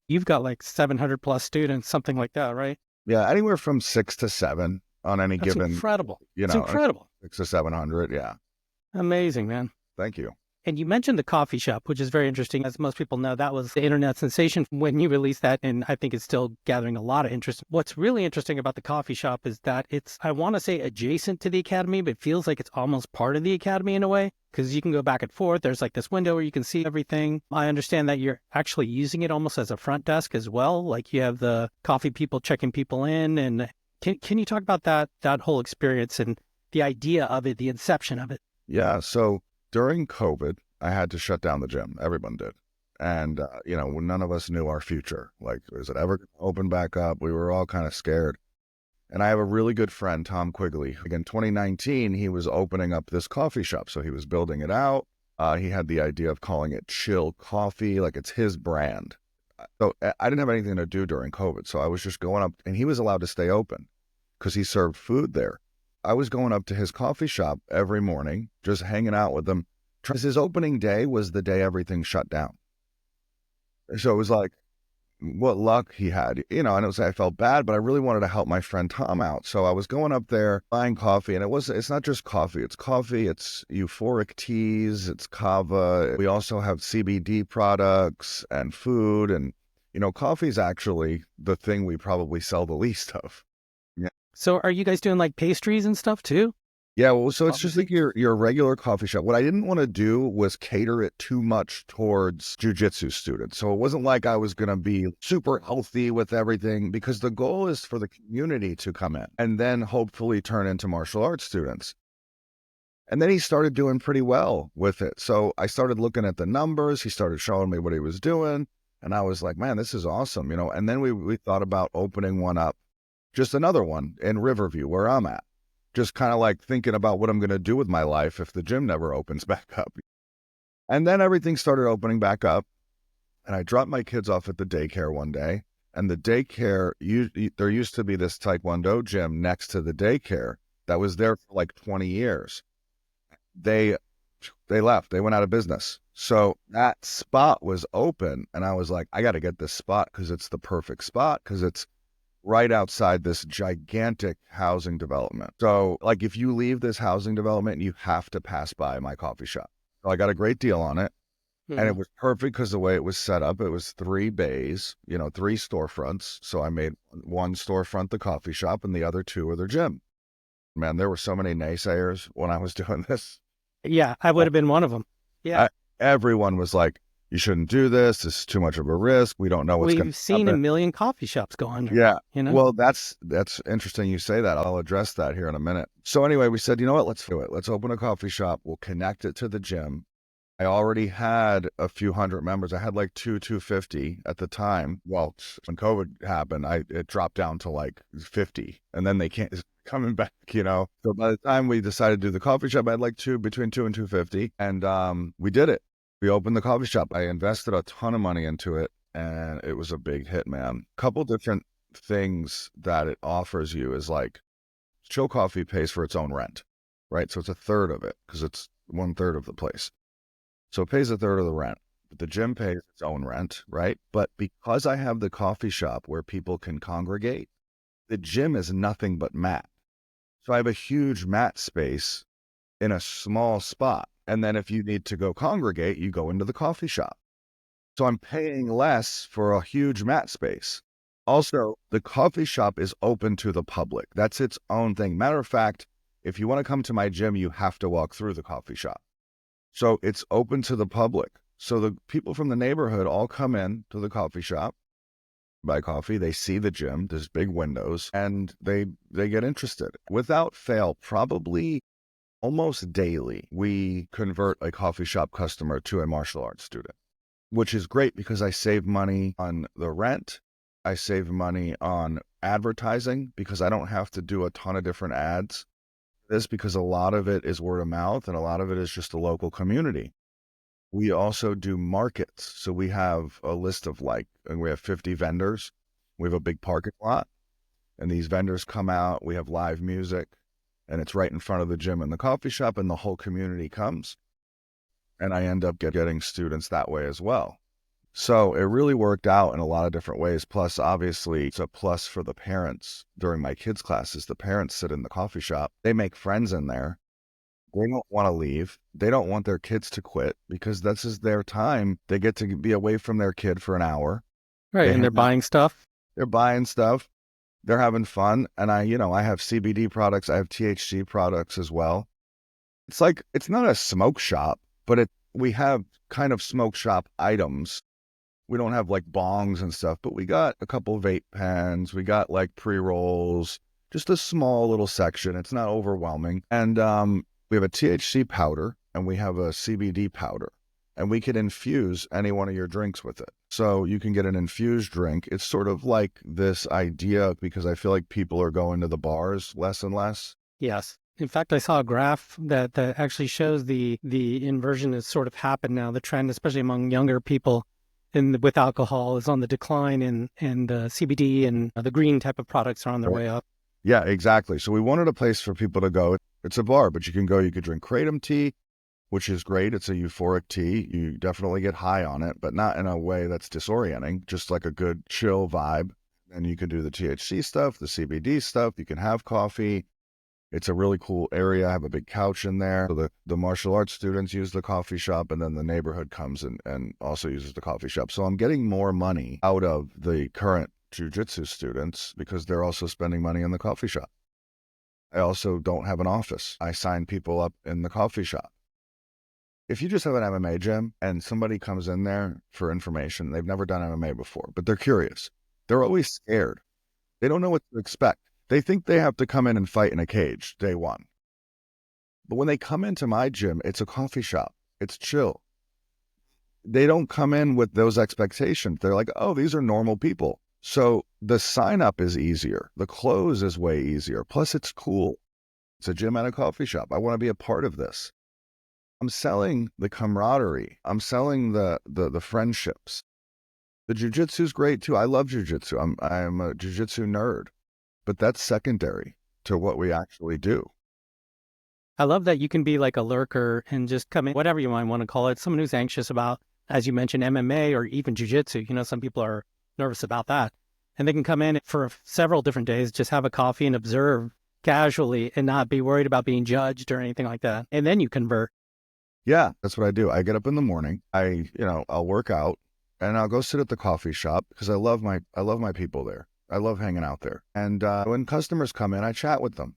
You've got like 700 plus students, something like that, right? Yeah, anywhere from 6 to 7 on any That's given, incredible. you It's know, incredible. 6 to 700. Yeah. Amazing, man. Thank you. And you mentioned the coffee shop, which is very interesting. As most people know, that was the internet sensation when you released that. And I think it's still gathering a lot of interest. What's really interesting about the coffee shop is that it's, I want to say adjacent to the academy, but it feels like it's almost part of the academy in a way, because you can go back and forth. There's like this window where you can see everything. I understand that you're actually using it almost as a front desk as well. Like you have the coffee people checking people in. And can you talk about that whole experience and the idea of it, the inception of it? Yeah. So during COVID, I had to shut down the gym. Everyone did. And, none of us knew our future. Like, is it ever going to open back up? We were all kind of scared. And I have a really good friend, Tom Quigley. Like in 2019, he was opening up this coffee shop. So he was building it out. He had the idea of calling it Chill Coffee, like it's his brand. So I didn't have anything to do during COVID. So I was just going up, and he was allowed to stay open because he served food there. I was going up to his coffee shop every morning, just hanging out with him. Because his opening day was the day everything shut down. So it was like, what luck he had, and it was, I felt bad, but I really wanted to help my friend Tom out. So I was going up there buying coffee, and it's not just coffee, it's euphoric teas, it's kava. We also have CBD products and food. And, coffee is actually the thing we probably sell the least of. Yeah. So are you guys doing like pastries and stuff too? Yeah, well, so it's just Obviously. like your regular coffee shop. What I didn't want to do was cater it too much towards Jiu-Jitsu students. So it wasn't like I was going to be super healthy with everything, because the goal is for the community to come in and then hopefully turn into martial arts students. And then he started doing pretty well with it. So I started looking at the numbers. He started showing me what he was doing. And I was like, man, this is awesome, And then we thought about opening one up, just another one in Riverview where I'm at, just kind of like thinking about what I'm going to do with my life if the gym never opens back up. And then everything started opening back up, and I dropped my kids off at the daycare one day. And the daycare, there used to be this Taekwondo gym next to the daycare that was there for like 20 years. They left. They went out of business. So that spot was open, and I was like, I got to get this spot because it's the perfect spot, because it's right outside this gigantic housing development. So like if you leave this housing development, you have to pass by my coffee shop. So I got a great deal on it. And Hmm. it was perfect because the way it was set up, it was 3 bays, 3 storefronts. So I made one storefront the coffee shop, and the other two are the gym. Man, there were so many naysayers when I was doing this. Yeah, I would have been one of them. Yeah. I, Everyone was like, you shouldn't do this. This is too much of a risk. We don't know what's going We've to seen a happen. million coffee shops go under, Yeah. you know? Well, that's interesting you say that. I'll address that here in a minute. So anyway, we said, you know what, let's do it. Let's open a coffee shop. We'll connect it to the gym. I already had a few hundred members. I had like 250 at the time. Well, when COVID happened, it dropped down to like 50, and then they can't it's coming back. So by the time we decided to do the coffee shop, I had like between 2 and 250, and we did it. We opened the coffee shop. I invested a ton of money into it, and it was a big hit, man. Couple different things that it offers you is like Chill Coffee pays for its own rent, right? So it's a third of it because it's 1/3 of the place. So it pays a third of the rent. But the gym pays its own rent, right? But because I have the coffee shop where people can congregate, the gym is nothing but mat. So I have a huge mat space in a small spot. And then if you need to go congregate, you go into the coffee shop. So I'm paying less for a huge mat space. Also, the coffee shop is open to the public. That's its own thing. Matter of fact, if you want to come to my gym, you have to walk through the coffee shop. So it's open to the public. So the people from the neighborhood all come in to the coffee shop, buy coffee, they see the gym, there's big windows, and they get interested. Without fail, probably almost daily, we convert a coffee shop customer to a martial arts student, which is great because I save money on the rent. I save money on advertising because I don't have to do a ton of different ads. This because a lot of it is word of mouth, and a lot of it is just the local community. We also do markets. So we have a list of we have 50 vendors. We have a big parking lot, and these vendors come out. We have live music, and it's right in front of the gym and the coffee shop, and the whole community comes. And I end up getting students that way as well. So it really worked out in a lot of different ways. Plus, obviously, it's a plus for the parents during my kids' classes. The parents sit in the coffee shop. They make friends in there. They don't want to leave. They don't want their kids to quit because this is their time. They get to be away from their kid for an hour. Right. They And they're hang out. buying stuff. They're buying stuff. They're having fun. And I have CBD products. I have THC products as well. It's like, it's not a smoke shop, but we have kind of smoke shop items. We don't have like bongs and stuff, but we got a couple vape pens. We got like pre-rolls, just a small little section. It's not overwhelming. And we have a THC powder and we have a CBD powder, and we can infuse any one of your drinks with it. So you can get an infused drink. It's sort of like this idea, because I feel like people are going to the bars less and less. Yes. In fact, I saw a graph that actually shows the inversion has sort of happened now. The trend, especially among younger people with alcohol, is on the decline, and CBD and the green type of products are on their way up. Yeah, exactly. So we wanted a place for people to go. It's a bar, but you can go, you could drink kratom tea, which is great. It's a euphoric tea. You definitely get high on it, but not in a way that's disorienting, just like a good chill vibe. And you can do the THC stuff, the CBD stuff. You can have coffee. It's a really cool area. I have a big couch in there. So the martial arts students use the coffee shop, and then the neighborhood comes and also uses the coffee shop. So I'm getting more money out of the current jiu-jitsu students because they're also spending money in the coffee shop. I also don't have an office. I sign people up in the coffee shop. If you just have an MMA gym and somebody comes in there for information, they've never done MMA before, but they're curious. They're always scared. They don't know what to expect. They think they have to come in and fight in a cage day one. But when they come into my gym, it's a coffee shop. It's chill. They don't come in with those expectations. They're like, oh, these are normal people. So the sign up is easier. The close is way easier. Plus, it's cool. It's a gym and a coffee shop. I want to be a part of this. I'm selling the camaraderie. I'm selling the friendships. The jiu-jitsu is great too. I love jiu-jitsu. I'm a jiu-jitsu nerd, but that's secondary to what we actually do. I love that you can be like a lurker and just come in, whatever you might want to call it, someone who's anxious about, as you mentioned, MMA or even jiu-jitsu. Some people are nervous about that. And they can come in for several different days, just have a coffee and observe casually and not be worried about being judged or anything like that. And then you convert. Yeah, that's what I do. I get up in the morning. I'll work out and I'll go sit at the coffee shop because I love my people there. I love hanging out there. And when customers come in, I chat with them.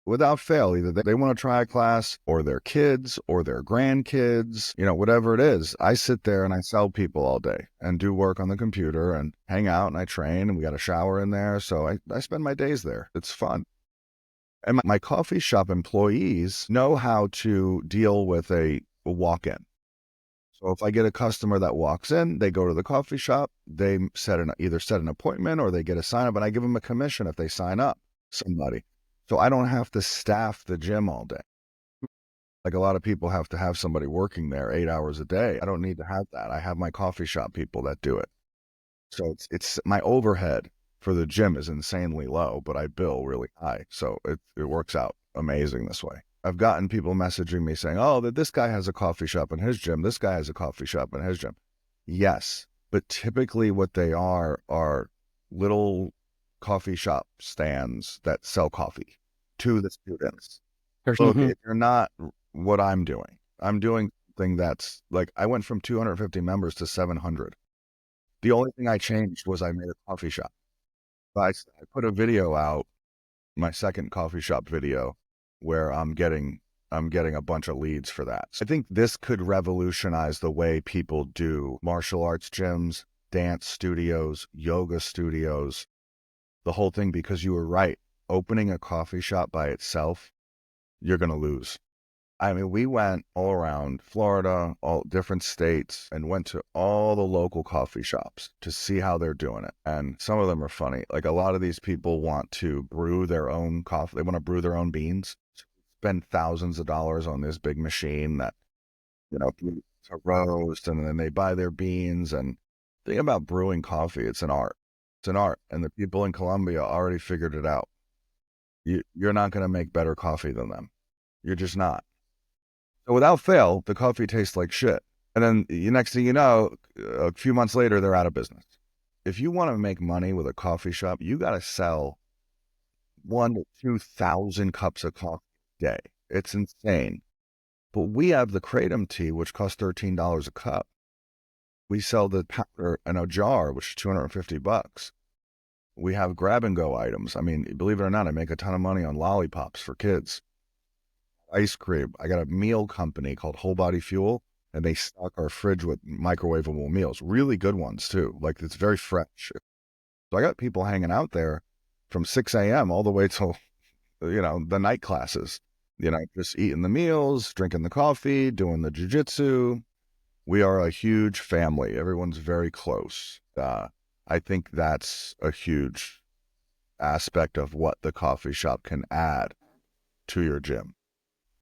Without fail, either they want to try a class or their kids or their grandkids, whatever it is. I sit there and I sell people all day and do work on the computer and hang out and I train, and we got a shower in there. So I spend my days there. It's fun. And my coffee shop employees know how to deal with a walk-in. So if I get a customer that walks in, they go to the coffee shop, they either set an appointment or they get a sign up, and I give them a commission if they sign up somebody. So I don't have to staff the gym all day. Like a lot of people have to have somebody working there 8 hours a day. I don't need to have that. I have my coffee shop people that do it. So it's my overhead for the gym is insanely low, but I bill really high. So it works out amazing this way. I've gotten people messaging me saying, oh, that this guy has a coffee shop in his gym. This guy has a coffee shop in his gym. Yes, but typically what they are little coffee shop stands that sell coffee to the students. Look, if you're not what I'm doing something that's like, I went from 250 members to 700. The only thing I changed was I made a coffee shop. I put a video out, my second coffee shop video, where I'm getting a bunch of leads for that. So I think this could revolutionize the way people do martial arts gyms, dance studios, yoga studios, the whole thing, because you were right. Opening a coffee shop by itself, you're going to lose. I mean, we went all around Florida, all different states, and went to all the local coffee shops to see how they're doing it. And some of them are funny. Like a lot of these people want to brew their own coffee. They want to brew their own beans, spend thousands of dollars on this big machine that, to roast, and then they buy their beans. And the thing about brewing coffee, it's an art. It's an art. And the people in Colombia already figured it out. You're not going to make better coffee than them. You're just not. So without fail, the coffee tastes like shit. And then the next thing you know, a few months later, they're out of business. If you want to make money with a coffee shop, you got to sell 1 to 2,000 cups of coffee a day. It's insane. But we have the Kratom tea, which costs $13 a cup. We sell the powder in a jar, which is $250. We have grab and go items. I mean, believe it or not, I make a ton of money on lollipops for kids. Ice cream. I got a meal company called Whole Body Fuel, and they stock our fridge with microwavable meals. Really good ones too. Like, it's very fresh. So I got people hanging out there from 6 a.m. all the way till, the night classes. Just eating the meals, drinking the coffee, doing the jiu-jitsu. We are a huge family. Everyone's very close. I think that's a huge aspect of what the coffee shop can add to your gym.